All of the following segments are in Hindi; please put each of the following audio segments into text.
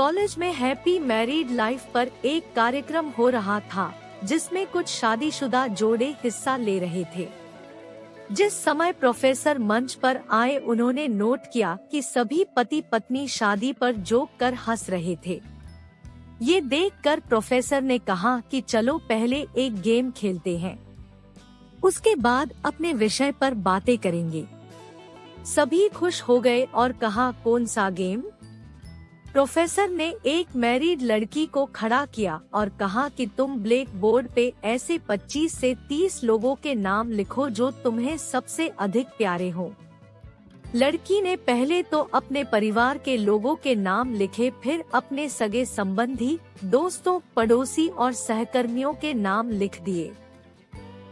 कॉलेज में हैप्पी मैरिड लाइफ पर एक कार्यक्रम हो रहा था जिसमें कुछ शादीशुदा जोड़े हिस्सा ले रहे थे। जिस समय प्रोफेसर मंच पर आए उन्होंने नोट किया कि सभी पति पत्नी शादी पर जोक कर हंस रहे थे। ये देखकर प्रोफेसर ने कहा कि चलो पहले एक गेम खेलते हैं, उसके बाद अपने विषय पर बातें करेंगे। सभी खुश हो गए और कहा, कौन सा गेम? प्रोफेसर ने एक मैरिड लड़की को खड़ा किया और कहा कि तुम ब्लैक बोर्ड पे ऐसे 25 से 30 लोगों के नाम लिखो जो तुम्हें सबसे अधिक प्यारे हों। लड़की ने पहले तो अपने परिवार के लोगों के नाम लिखे, फिर अपने सगे संबंधी, दोस्तों, पड़ोसी और सहकर्मियों के नाम लिख दिए।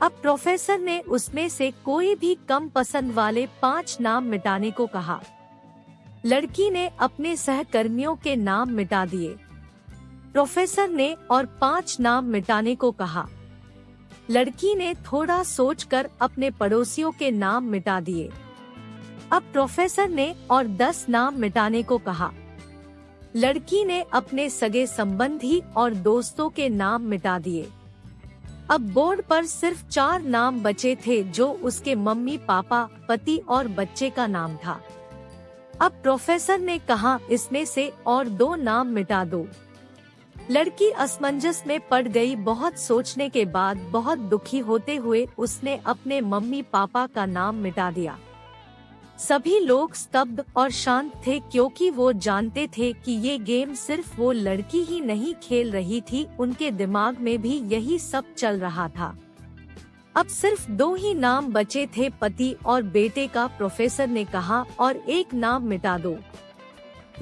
अब प्रोफेसर ने उसमें से कोई भी कम पसंद वाले 5 नाम मिटाने को कहा। लड़की ने अपने सहकर्मियों के नाम मिटा दिए। प्रोफेसर ने और 5 नाम मिटाने को कहा। लड़की ने थोड़ा सोचकर अपने पड़ोसियों के नाम मिटा दिए। अब प्रोफेसर ने और 10 नाम मिटाने को कहा। लड़की ने अपने सगे संबंधी और दोस्तों के नाम मिटा दिए। अब बोर्ड पर सिर्फ 4 नाम बचे थे जो उसके मम्मी पापा, पति और बच्चे का नाम था। अब प्रोफेसर ने कहा, इसमें से और 2 नाम मिटा दो। लड़की असमंजस में पड़ गई। बहुत सोचने के बाद बहुत दुखी होते हुए उसने अपने मम्मी पापा का नाम मिटा दिया। सभी लोग स्तब्ध और शांत थे क्योंकि वो जानते थे कि ये गेम सिर्फ वो लड़की ही नहीं खेल रही थी, उनके दिमाग में भी यही सब चल रहा था। अब सिर्फ 2 ही नाम बचे थे, पति और बेटे का। प्रोफेसर ने कहा, और एक नाम मिटा दो।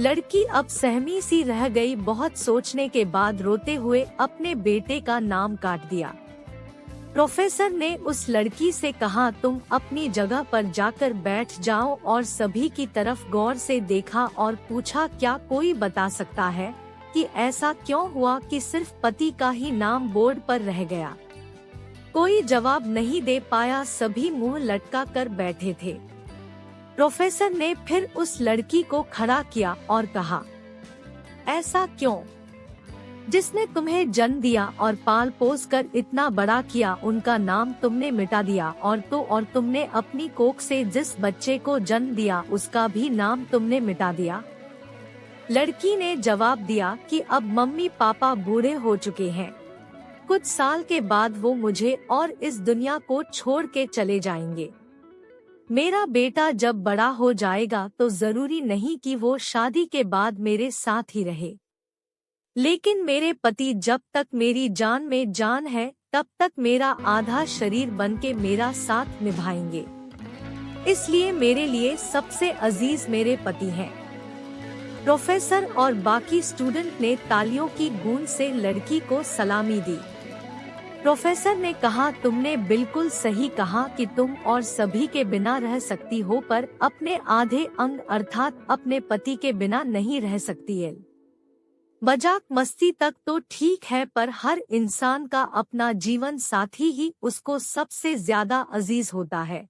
लड़की अब सहमी सी रह गई। बहुत सोचने के बाद रोते हुए अपने बेटे का नाम काट दिया। प्रोफेसर ने उस लड़की से कहा, तुम अपनी जगह पर जाकर बैठ जाओ, और सभी की तरफ गौर से देखा और पूछा, क्या कोई बता सकता है कि ऐसा क्यों हुआ कि सिर्फ पति का ही नाम बोर्ड पर रह गया? कोई जवाब नहीं दे पाया। सभी मुंह लटका कर बैठे थे। प्रोफेसर ने फिर उस लड़की को खड़ा किया और कहा, ऐसा क्यों? जिसने तुम्हें जन्म दिया और पाल पोस कर इतना बड़ा किया, उनका नाम तुमने मिटा दिया, और तुमने अपनी कोख से जिस बच्चे को जन्म दिया उसका भी नाम तुमने मिटा दिया। लड़की ने जवाब दिया कि अब मम्मी पापा बूढ़े हो चुके हैं। कुछ साल के बाद वो मुझे और इस दुनिया को छोड़ के चले जाएंगे। मेरा बेटा जब बड़ा हो जाएगा तो जरूरी नहीं कि वो शादी के बाद मेरे साथ ही रहे, लेकिन मेरे पति जब तक मेरी जान में जान है तब तक मेरा आधा शरीर बनके मेरा साथ निभाएंगे। इसलिए मेरे लिए सबसे अजीज मेरे पति हैं। प्रोफेसर और बाकी स्टूडेंट ने तालियों की गूंज से लड़की को सलामी दी। प्रोफेसर ने कहा, तुमने बिल्कुल सही कहा कि तुम और सभी के बिना रह सकती हो, पर अपने आधे अंग अर्थात अपने पति के बिना नहीं रह सकती है। मजाक मस्ती तक तो ठीक है, पर हर इंसान का अपना जीवन साथी ही उसको सबसे ज्यादा अजीज होता है।